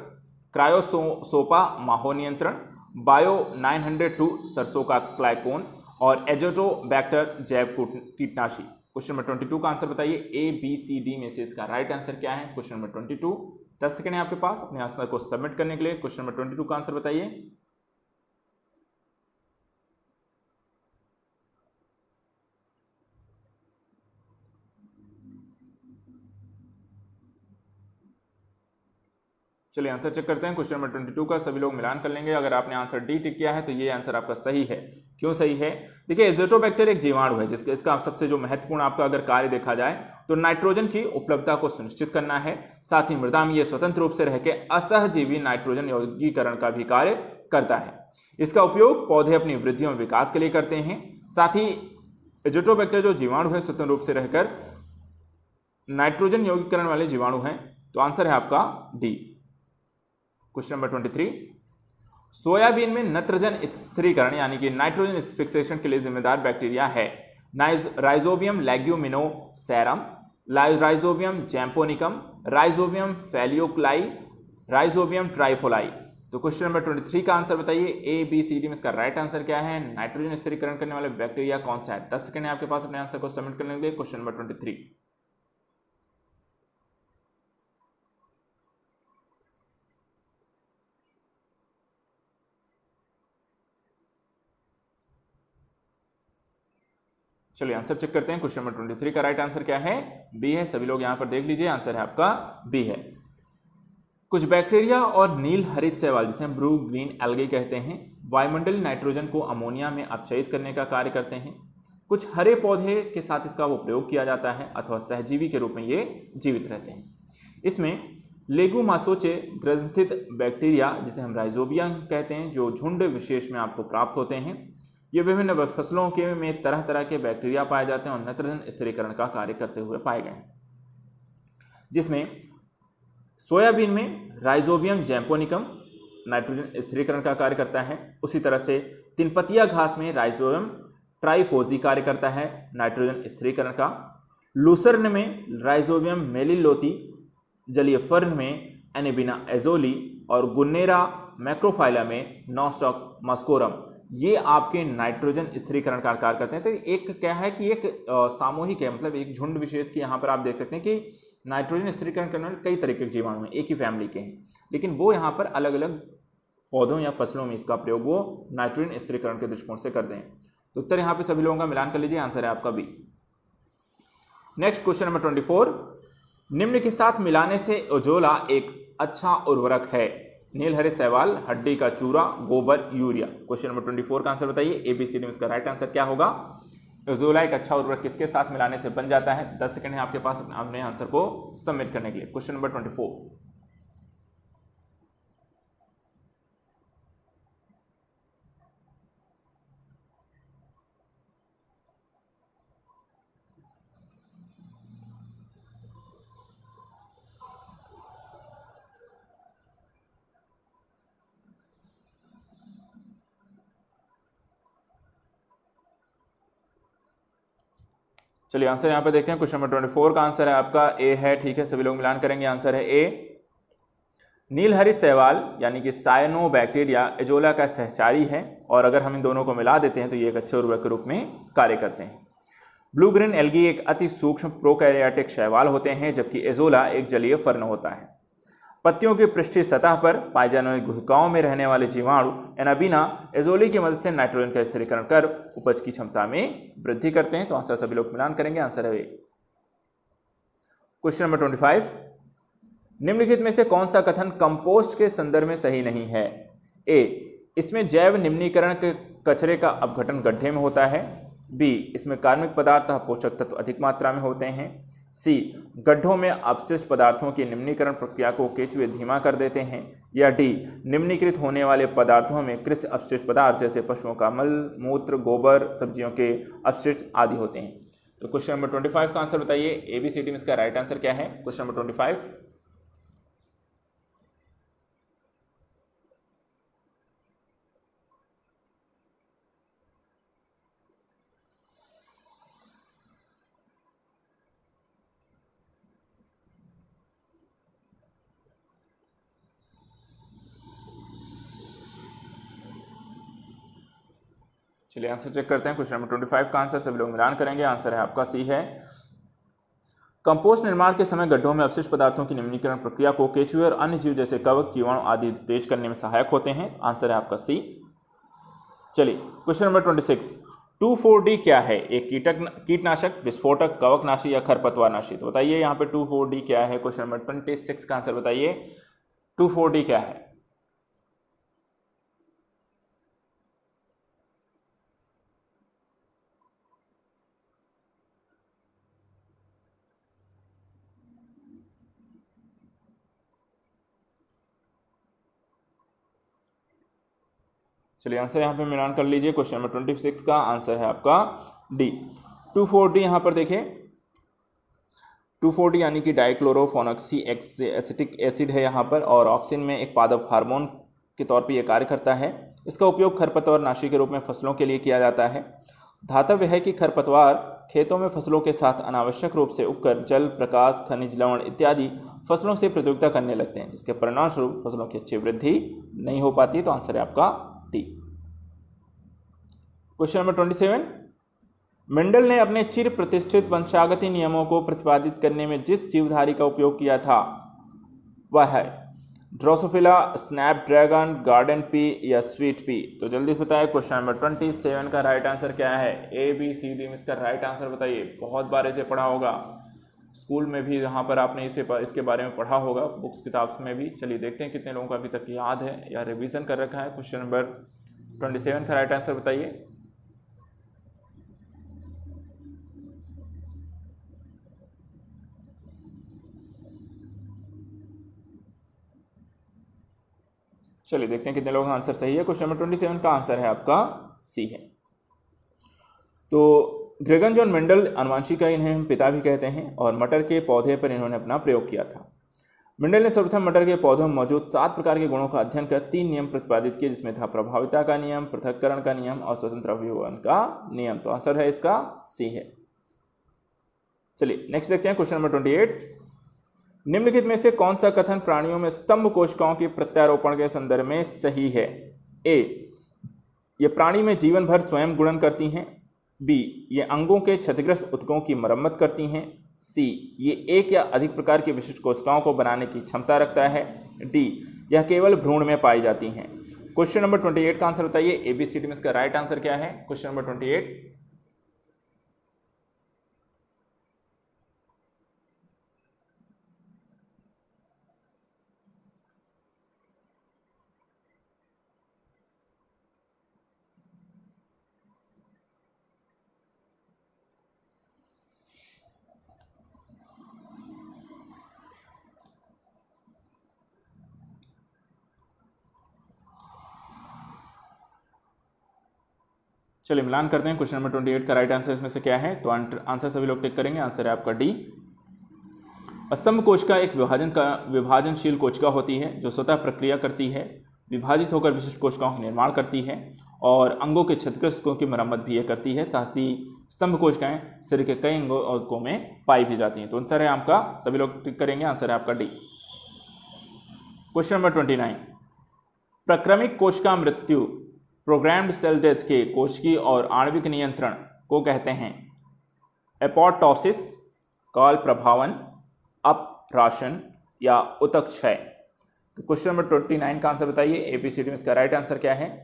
क्रायोसोपा माहो नियंत्रण, बायो 902 सरसों का क्लाइकोन और एजोटोबैक्टर जैव कीटनाशी। क्वेश्चन नंबर 22 का आंसर बताइए। ए बी सी डी में से इसका राइट आंसर क्या है? क्वेश्चन नंबर 22, 10 सेकंड है आपके पास अपने आंसर को सबमिट करने के लिए। क्वेश्चन नंबर 22 का आंसर बताइए। चलिए आंसर चेक करते हैं। क्वेश्चन नंबर 22 का सभी लोग मिलान कर लेंगे। अगर आपने आंसर डी टिक किया है तो ये आंसर आपका सही है। क्यों सही है? देखिए एजोटोबैक्टर एक जीवाणु है, जिसका इसका सबसे जो महत्वपूर्ण आपका अगर कार्य देखा जाए तो नाइट्रोजन की उपलब्धता को सुनिश्चित करना है। साथ ही मृदा में ये स्वतंत्र रूप से रहकर असहजीवी नाइट्रोजन यौगिकीकरण का भी कार्य करता है। इसका उपयोग पौधे अपनी वृद्धि और विकास के लिए करते हैं। साथ ही एजोटोबैक्टर जो जीवाणु है स्वतंत्र रूप से रहकर नाइट्रोजन यौगिकीकरण वाले जीवाणु हैं। तो आंसर है आपका डी। क्वेश्चन नंबर 23, सोयाबीन में नत्रजन स्थिरीकरण यानी कि नाइट्रोजन फिक्सेशन के लिए जिम्मेदार बैक्टीरिया है? Rhizobium leguminosarum, Rhizobium japonicum, Rhizobium phaseoli, Rhizobium trifolii. तो क्वेश्चन नंबर 23 का आंसर बताइए। ए बी सी डी में इसका राइट आंसर क्या है? नाइट्रोजन स्थिरीकरण करने वाले बैक्टीरिया कौन सा है? 10 सेकंड है आपके पास अपने आंसर को सबमिट करने के लिए। क्वेश्चन नंबर 23, चलिए आंसर चेक करते हैं। क्वेश्चन नंबर 23 का राइट आंसर क्या है? बी है। सभी लोग यहां पर देख लीजिए, आंसर है आपका बी है। कुछ बैक्टीरिया और नील हरित शैवाल, जिसे हम ब्लू ग्रीन एल्गी कहते हैं, वायुमंडलीय नाइट्रोजन को अमोनिया में अपचयित करने का कार्य करते हैं। कुछ हरे पौधे के साथ इसका वो प्रयोग किया जाता है अथवा सहजीवी के रूप में ये जीवित रहते हैं। इसमें लेगुमासोचे ग्रंथित बैक्टीरिया, जिसे हम राइजोबियम कहते हैं, जो झुंड विशेष में आपको प्राप्त होते हैं। ये विभिन्न फसलों के में तरह तरह के बैक्टीरिया पाए जाते हैं और नत्रजन स्थिरीकरण का कार्य करते हुए पाए गए हैं, जिसमें सोयाबीन में राइजोबियम जैम्पोनिकम नाइट्रोजन स्थिरीकरण का कार्य करता है। उसी तरह से तिनपतिया घास में राइजोबियम ट्राइफोजी कार्य करता है नाइट्रोजन स्थिरीकरण का। लूसर्न में राइजोबियम मेलिलोती, जलीय फर्न में एनेबिना एजोली और गुन्नेरा मैक्रोफाइला में नॉस्टॉक मस्कोरम, ये आपके नाइट्रोजन स्थिरीकरण का कार्य करते हैं। तो एक क्या है कि एक सामूहिक है, मतलब एक झुंड विशेष की यहाँ पर आप देख सकते हैं कि नाइट्रोजन स्थिरीकरण करने वाले कई तरह के जीवाणु हैं, एक ही फैमिली के हैं, लेकिन वो यहाँ पर अलग अलग पौधों या फसलों में इसका प्रयोग वो नाइट्रोजन स्थिरीकरण के दृष्टिकोण से करते हैं। तो उत्तर यहाँ पे सभी लोगों का मिलान कर लीजिए, आंसर है आपका बी। नेक्स्ट क्वेश्चन नंबर 24, निम्न के साथ मिलाने से एजोला एक अच्छा उर्वरक है? नीलहरित शैवाल, हड्डी का चूरा, गोबर, यूरिया। क्वेश्चन नंबर 24 का आंसर बताइए। एबीसीडी में इसका राइट आंसर क्या होगा? एजोला एक अच्छा उर्वरक किसके साथ मिलाने से बन जाता है? 10 सेकंड है आपके पास अपने आंसर को सबमिट करने के लिए। Question number 24। चलिए आंसर यहाँ पे देखते हैं। क्वेश्चन नंबर 24 का आंसर है आपका ए है, ठीक है, सभी लोग मिलान करेंगे, आंसर है ए। नीलहरित शैवाल यानी कि साइनोबैक्टीरिया एजोला का सहचारी है, और अगर हम इन दोनों को मिला देते हैं तो ये एक अच्छे उर्वरक के रूप में कार्य करते हैं। ब्लू ग्रीन एल्गी एक अति सूक्ष्म प्रोकैरियोटिक शैवाल होते हैं, जबकि एजोला एक जलीय फर्न होता है। पत्तियों की पृष्ठीय सतह पर पाए जाने वाली गुहिकाओं में रहने वाले जीवाणु एनाबीना एजोली की मदद से नाइट्रोजन का स्थिरीकरण कर उपज की क्षमता में वृद्धि करते हैं। तो आंसर सभी लोग मिलान करेंगे, आंसर है ए। Question number 25। निम्नलिखित में से कौन सा कथन कंपोस्ट के संदर्भ में सही नहीं है? ए, इसमें जैव निम्नीकरण के कचरे का अपघटन गड्ढे में होता है। बी, इसमें कार्बनिक पदार्थ पोषक तत्व अधिक मात्रा में होते हैं। सी, गड्ढों में अपशिष्ट पदार्थों की निम्नीकरण प्रक्रिया को केंचुए धीमा कर देते हैं। या डी, निम्नीकृत होने वाले पदार्थों में कृषि अपशिष्ट पदार्थ जैसे पशुओं का मल, मूत्र, गोबर, सब्जियों के अपशिष्ट आदि होते हैं। तो क्वेश्चन नंबर 25 का आंसर बताइए। एबीसीडी में इसका राइट आंसर क्या है? Question number 25। चलिए आंसर चेक करते हैं। क्वेश्चन नंबर 25 का आंसर सभी लोग मिलान करेंगे, आंसर है आपका सी है। कंपोस्ट निर्माण के समय गड्ढों में अपशिष्ट पदार्थों की निम्नीकरण प्रक्रिया को केंचुए और अन्य जीव जैसे कवक, जीवाणु आदि तेज करने में सहायक होते हैं। आंसर है आपका सी। चलिए क्वेश्चन नंबर 26। 2,4-D क्या है? एक कीटनाशक, विस्फोटक, कवकनाशी या खरपतवारनाशी? तो बताइए यहाँ पे 2,4-D क्या है? क्वेश्चन नंबर 26 का आंसर बताइए। 2,4-D क्या है? चलिए आंसर यहाँ पे मिलान कर लीजिए। क्वेश्चन नंबर 26 का आंसर है आपका डी। 2,4-D यहाँ पर देखिए, 2,4-D यानी कि डाइक्लोरोफोनॉक्सी एसिटिक एसिड है यहाँ पर, और ऑक्सिन में एक पादप हार्मोन के तौर पर यह कार्य करता है। इसका उपयोग खरपतवार नाशी के रूप में फसलों के लिए किया जाता है। धातव्य है कि खरपतवार खेतों में फसलों के साथ अनावश्यक रूप से उगकर जल, प्रकाश, खनिज, लवण इत्यादि फसलों से प्रतियोगिता करने लगते हैं, जिसके परिणामस्वरूप फसलों की अच्छी वृद्धि नहीं हो पाती। तो आंसर है आपका डी। Question number 27। मेंडल ने अपने चिर प्रतिष्ठित वंशागति नियमों को प्रतिपादित करने में जिस जीवधारी का उपयोग किया था वह है ड्रोसोफिला, स्नैपड्रैगन, गार्डन पी या स्वीट पी? तो जल्दी से बताइए। क्वेश्चन नंबर 27 का राइट आंसर क्या है? ए, बी, सी, डी में इसका राइट आंसर बताइए। बहुत बार इसे पढ़ा होगा, स्कूल में भी यहाँ पर आपने इसके बारे में पढ़ा होगा, बुक्स किताब में भी। चलिए देखते हैं कितने लोगों को अभी तक याद है या रिवीजन कर रखा है। क्वेश्चन नंबर 27 का राइट आंसर बताइए। चलिए देखते हैं कितने लोगों का आंसर सही है। क्वेश्चन नंबर 27 का आंसर है आपका सी है। तो ग्रेगन जॉन मेंडल आनुवंशिक का इन्हें हम पिता भी कहते हैं, और मटर के पौधे पर इन्होंने अपना प्रयोग किया था। मेंडल ने सर्वप्रथम मटर के पौधों में मौजूद 7 प्रकार के गुणों का अध्ययन कर 3 नियम प्रतिपादित किए, जिसमें था प्रभाविता का नियम, पृथक्करण का नियम और स्वतंत्र अभियोजन का नियम। तो आंसर है इसका सी है। चलिए नेक्स्ट देखते हैं क्वेश्चन नंबर 28। निम्नलिखित में से कौन सा कथन प्राणियों में स्तंभ कोशिकाओं की प्रत्यारोपण के संदर्भ में सही है? ए, ये प्राणी में जीवन भर स्वयं गुणन करती हैं। बी, ये अंगों के क्षतिग्रस्त ऊतकों की मरम्मत करती हैं। सी, ये एक या अधिक प्रकार की विशिष्ट कोशिकाओं को बनाने की क्षमता रखता है। डी, यह केवल भ्रूण में पाई जाती हैं। क्वेश्चन नंबर 28 का आंसर बताइए। एबीसीडी में इसका राइट आंसर क्या है? Question number 28। चलिए मिलान करते हैं। क्वेश्चन नंबर 28 का राइट आंसर इसमें से क्या है, तो आंसर सभी लोग टिक करेंगे। आंसर है आपका डी। स्तंभ कोशिका एक विभाजनशील कोशिका होती है जो स्वतः प्रक्रिया करती है, विभाजित होकर विशिष्ट कोशिकाओं का निर्माण करती है और अंगों के क्षतिग्रस्तों की मरम्मत भी ये करती है। साथ ही स्तंभ कोशिकाएं शरीर के कई अंगों में पाई भी जाती हैं। तो आंसर है आपका, सभी लोग टिक करेंगे। आंसर है आपका डी। क्वेश्चन नंबर 29, प्रक्रमिक कोशिका मृत्यु प्रोग्राम्ड सेल डेथ के कोशिकीय और आणविक नियंत्रण को कहते हैं एपोप्टोसिस, काल प्रभावन, अपराशन या उतक्षय। तो क्वेश्चन नंबर 29 का आंसर बताइए। एबीसीडी में इसका राइट आंसर क्या है?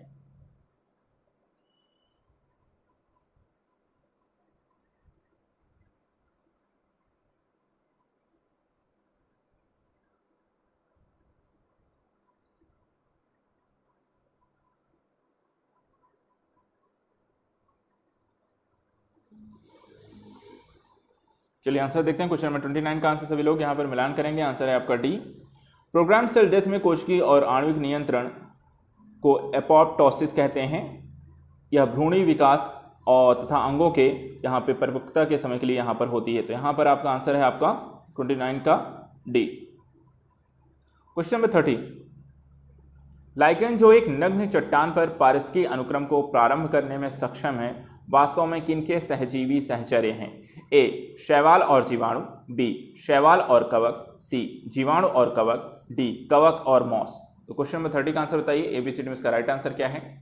चलिए आंसर देखते हैं। क्वेश्चन नंबर 29 का आंसर सभी लोग यहां पर मिलान करेंगे। आंसर है आपका डी। प्रोग्राम सेल डेथ में कोशिकीय और आणविक नियंत्रण को एपोप्टोसिस कहते हैं। यह भ्रूणी विकास और तथा अंगों के यहाँ पे परिपक्वता के समय के लिए यहाँ पर होती है। तो यहाँ पर आपका आंसर है आपका 29 का डी। क्वेश्चन नंबर 30, लाइकेन जो एक नग्न चट्टान पर पारिस्थितिकी अनुक्रम को प्रारंभ करने में सक्षम है, वास्तव में किनके सहजीवी सहचर्य हैं? ए शैवाल और जीवाणु, बी शैवाल और कवक, सी जीवाणु और कवक, डी कवक और मॉस। तो क्वेश्चन नंबर 30 का आंसर बताइए। एबीसीडी में इसका राइट आंसर क्या है?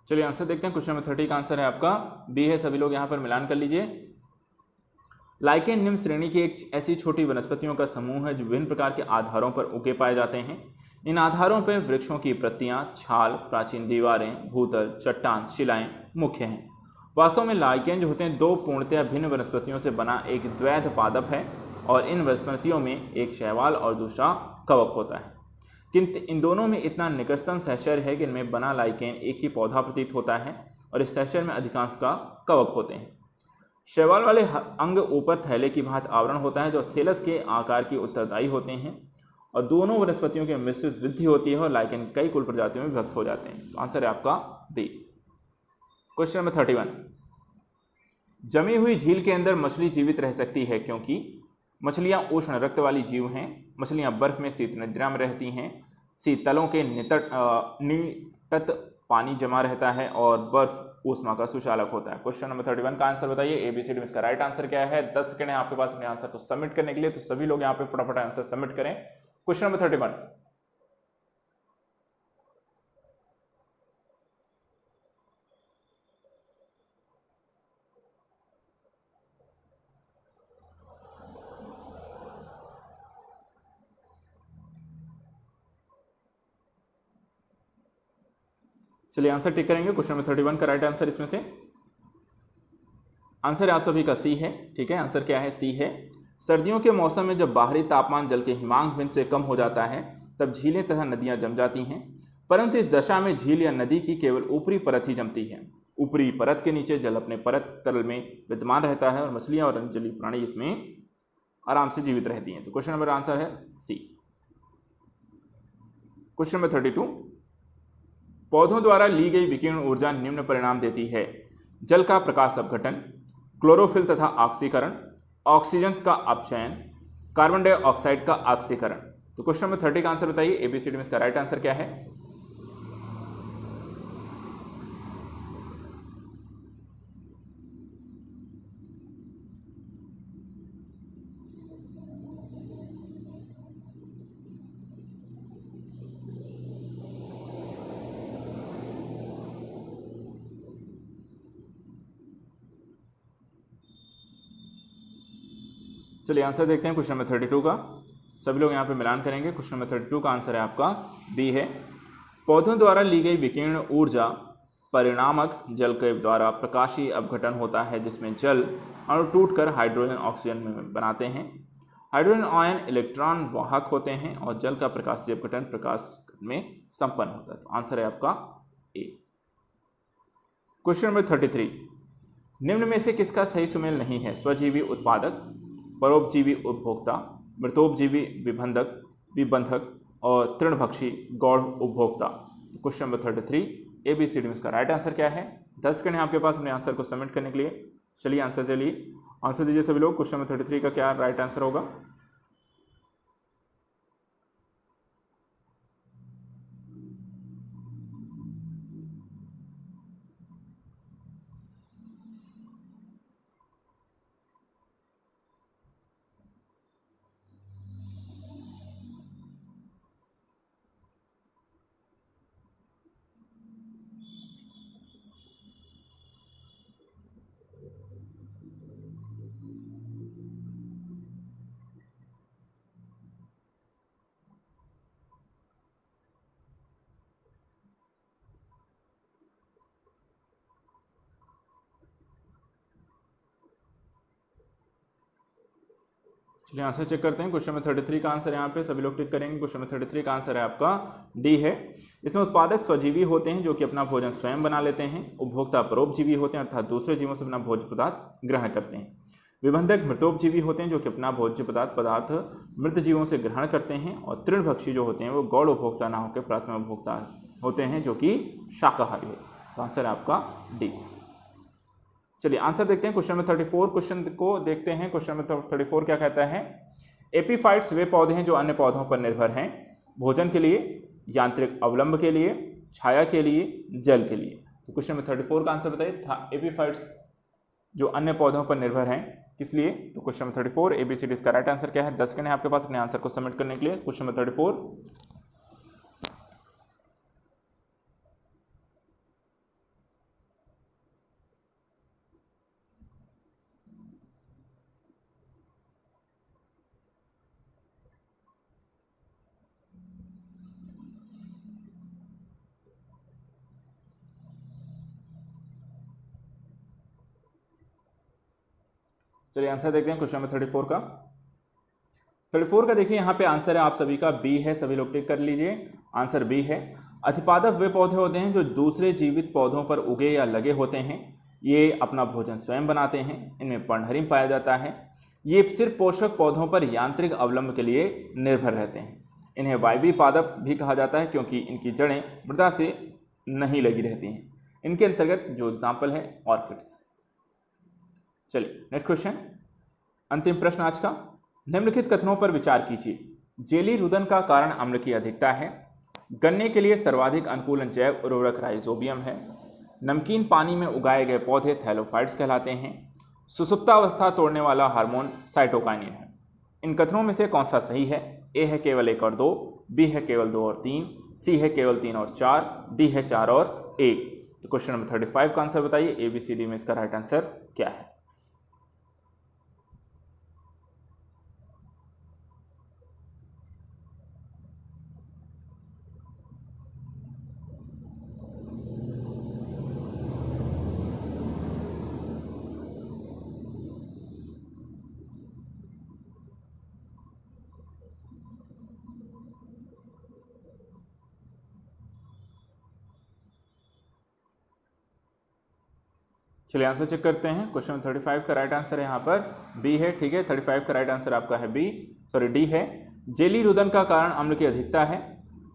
चलिए आंसर देखते हैं। क्वेश्चन नंबर 30 का आंसर है आपका बी है। सभी लोग यहां पर मिलान कर लीजिए। लाइकेन निम्न श्रेणी की एक ऐसी छोटी वनस्पतियों का समूह है जो विभिन्न प्रकार के आधारों पर उगे पाए जाते हैं। इन आधारों पर वृक्षों की पत्तियां, छाल, प्राचीन दीवारें, भूतल, चट्टान, शिलाएं मुख्य हैं। वास्तव में लाइकेन जो होते हैं दो पूर्णतया भिन्न वनस्पतियों से बना एक द्वैध पादप है और इन वनस्पतियों में एक शैवाल और दूसरा कवक होता है। किंतु इन दोनों में इतना निकटतम सहचर्य है कि इनमें बना लाइकेन एक ही पौधा प्रतीत होता है और इस सहचर्य में अधिकांश का कवक होते हैं। शैवाल वाले अंग ऊपर थैले की भांति आवरण होता है जो थैलस के आकार की उत्तरदायी होते हैं और दोनों वनस्पतियों की मिश्रित वृद्धि होती है और लाइकेन कई कुल प्रजातियों में विभक्त हो जाते हैं। तो आंसर है आपका बी। क्वेश्चन नंबर 31, जमी हुई झील के अंदर मछली जीवित रह सकती है क्योंकि मछलियां उष्ण रक्त वाली जीव हैं, मछलियां बर्फ में शीत निद्रा में रहती हैं, सी तलों के निकट पानी जमा रहता है और बर्फ ऊष्मा का सुचालक होता है। क्वेश्चन नंबर 31 का आंसर बताइए। एबीसीडी में इसका राइट आंसर क्या है? 10 सेकंड है आपके पास अपने आंसर को सबमिट करने के लिए, तो सभी लोग यहाँ पे फटाफट आंसर सबमिट करें। क्वेश्चन नंबर 31, चलिए आंसर टिक करेंगे। क्वेश्चन नंबर 31 का राइट आंसर इसमें से आंसर आप सभी का सी है। ठीक है, आंसर क्या है? सी है। सर्दियों के मौसम में जब बाहरी तापमान जल के हिमांक बिंदु से कम हो जाता है तब झीलें तथा नदियां जम जाती हैं, परंतु इस दशा में झील या नदी की केवल ऊपरी परत ही जमती है। ऊपरी परत के नीचे जल अपने परत तल में विद्यमान रहता है और मछलियां और अन्य जलीय प्राणी इसमें आराम से जीवित रहती हैं। तो क्वेश्चन नंबर आंसर है सी। क्वेश्चन नंबर 32, पौधों द्वारा ली गई विकिरण ऊर्जा निम्न परिणाम देती है: जल का प्रकाश अपघटन, क्लोरोफिल तथा ऑक्सीकरण, ऑक्सीजन का अपचयन, कार्बन डाइऑक्साइड का ऑक्सीकरण। तो क्वेश्चन नंबर 30 का आंसर बताइए। एबीसीडी में इसका राइट आंसर क्या है? चलिए आंसर देखते हैं क्वेश्चन नंबर 32 का। सभी लोग यहाँ पे मिलान करेंगे। क्वेश्चन नंबर 32 का आंसर है आपका बी है। पौधों द्वारा ली गई विकिरण ऊर्जा परिणामक जल के द्वारा प्रकाशीय अपघटन होता है, जिसमें जल अणु टूटकर हाइड्रोजन ऑक्सीजन में बनाते हैं। हाइड्रोजन आयन इलेक्ट्रॉन वाहक होते हैं और जल का प्रकाशीय अपघटन प्रकाश में संपन्न होता है। तो आंसर है आपका ए। क्वेश्चन नंबर 33, निम्न में से किसका सही सुमेल नहीं है? स्वजीवी उत्पादक, परोपजीवी उपभोक्ता, मृतोपजीवी विबंधक और तृणभक्षी गौड़ उपभोक्ता। क्वेश्चन नंबर 33 ABCD में इसका राइट आंसर क्या है? 10 सेकंड है आपके पास अपने आंसर को सबमिट करने के लिए। चलिए आंसर दीजिए सभी लोग। क्वेश्चन नंबर 33 का क्या राइट आंसर होगा? चलिए आंसर चेक करते हैं। क्वेश्चन नंबर 33 का आंसर यहाँ पे सभी लोग टिक करेंगे। क्वेश्चन नंबर 33 का आंसर है आपका डी है। इसमें उत्पादक स्वजीवी होते हैं जो कि अपना भोजन स्वयं बना लेते हैं। उपभोक्ता परोपजीवी होते हैं अर्थात दूसरे जीवों से अपना भोज्य पदार्थ ग्रहण करते हैं। विबंधक मृतोपजीवी होते हैं जो कि अपना भोज्य पदार्थ मृत जीवों से ग्रहण करते हैं। और तृणभक्षी जो होते हैं वो गौड़ उपभोक्ता ना होकर प्राथमिक उपभोक्ता होते हैं जो कि शाकाहारी है। तो आंसर है आपका डी। चलिए आंसर देखते हैं क्वेश्चन नंबर 34। क्वेश्चन को देखते हैं। क्वेश्चन नंबर 34 क्या कहता है? एपीफाइट्स वे पौधे हैं जो अन्य पौधों पर निर्भर हैं भोजन के लिए, यांत्रिक अवलंब के लिए, छाया के लिए, जल के लिए। तो क्वेश्चन नंबर 34 का आंसर बताइए। एपीफाइट्स जो अन्य पौधों पर निर्भर हैं किस लिए? तो क्वेश्चन नंबर 34 ABCD इसका राइट आंसर क्या है? 10 सेकंड है आपके पास अपने आंसर को सबमिट करने के लिए। Question number 34। चलिए आंसर देखते हैं क्वेश्चन नंबर 34 का। 34 का देखिए यहाँ पे आंसर है आप सभी का बी है। सभी लोग टिक कर लीजिए, आंसर बी है। अधिपादक वे पौधे होते हैं जो दूसरे जीवित पौधों पर उगे या लगे होते हैं। ये अपना भोजन स्वयं बनाते हैं। इनमें पर्णहरिम पाया जाता है। ये सिर्फ पोषक पौधों पर यांत्रिक अवलंब के लिए निर्भर रहते हैं। इन्हें वायवीय पादप भी कहा जाता है क्योंकि इनकी जड़ें मृदा से नहीं लगी रहती हैं। इनके अंतर्गत जो एग्जाम्पल है ऑर्किड्स। चलिए नेक्स्ट क्वेश्चन, अंतिम प्रश्न आज का। निम्नलिखित कथनों पर विचार कीजिए। जेली रुदन का कारण अम्ल की अधिकता है। गन्ने के लिए सर्वाधिक अनुकूल जैव उर्वरक राइजोबियम है। नमकीन पानी में उगाए गए पौधे थैलोफाइट्स कहलाते हैं। सुसुप्तावस्था तोड़ने वाला हार्मोन साइटोकाइनिन है। इन कथनों में से कौन सा सही है? ए है केवल 1 और 2, बी है केवल 2 और 3, सी है केवल 3 और 4, डी है 4 और 1। तो क्वेश्चन नंबर 35 का आंसर बताइए। ABCD में इसका राइट आंसर क्या है? चलिए आंसर चेक करते हैं। क्वेश्चन 35 का राइट आंसर है यहाँ पर बी है। ठीक है, 35 का राइट आंसर आपका है डी है। जेली रुदन का कारण अम्ल की अधिकता है,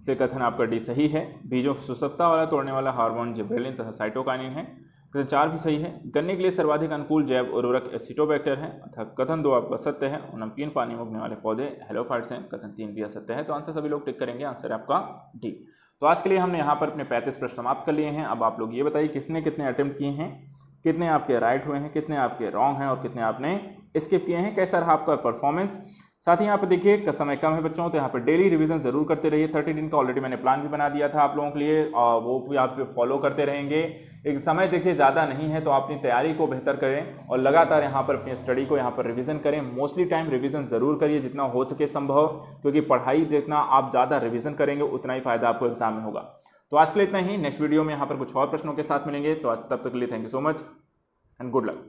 इसलिए कथन आपका डी सही है। बीजों की सुसुप्ता वाला तोड़ने वाला हार्मोन जिब्रेलिन तथा साइटोकाइनिन है। कथन 4 भी सही है। गन्ने के लिए सर्वाधिक अनुकूल जैव उर्वरक एसिटोबैक्टर है अर्थात कथन 2 आपका सत्य है। और नमकीन पानी में उगने वाले पौधे हेलोफाइट्स हैं, कथन 3 भी असत्य है। तो आंसर सभी लोग टिक करेंगे, आंसर है आपका डी। तो आज के लिए हमने यहाँ पर अपने 35 प्रश्न समाप्त कर लिए हैं। अब आप लोग ये बताइए किसने कितने अटेम्प्ट किए हैं, कितने आपके राइट हुए हैं, कितने आपके रॉन्ग हैं और कितने आपने स्किप किए हैं, कैसा रहा आपका परफॉर्मेंस। साथ ही यहाँ पे देखिए समय कम है बच्चों, तो यहाँ पे डेली रिवीजन जरूर करते रहिए। 30 दिन का ऑलरेडी मैंने प्लान भी बना दिया था आप लोगों के लिए, और वो भी आप फॉलो करते रहेंगे। एक समय देखिए ज़्यादा नहीं है, तो अपनी तैयारी को बेहतर करें और लगातार यहाँ पर अपनी स्टडी को यहाँ पर रिवीजन करें। मोस्टली टाइम रिवीजन जरूर करिए जितना हो सके संभव, क्योंकि पढ़ाई जितना आप ज़्यादा रिवीजन करेंगे उतना ही फायदा आपको एग्जाम में होगा। तो आज के लिए इतना ही। नेक्स्ट वीडियो में यहाँ पर कुछ और प्रश्नों के साथ मिलेंगे, तो तब तक के लिए thank you so much and good luck.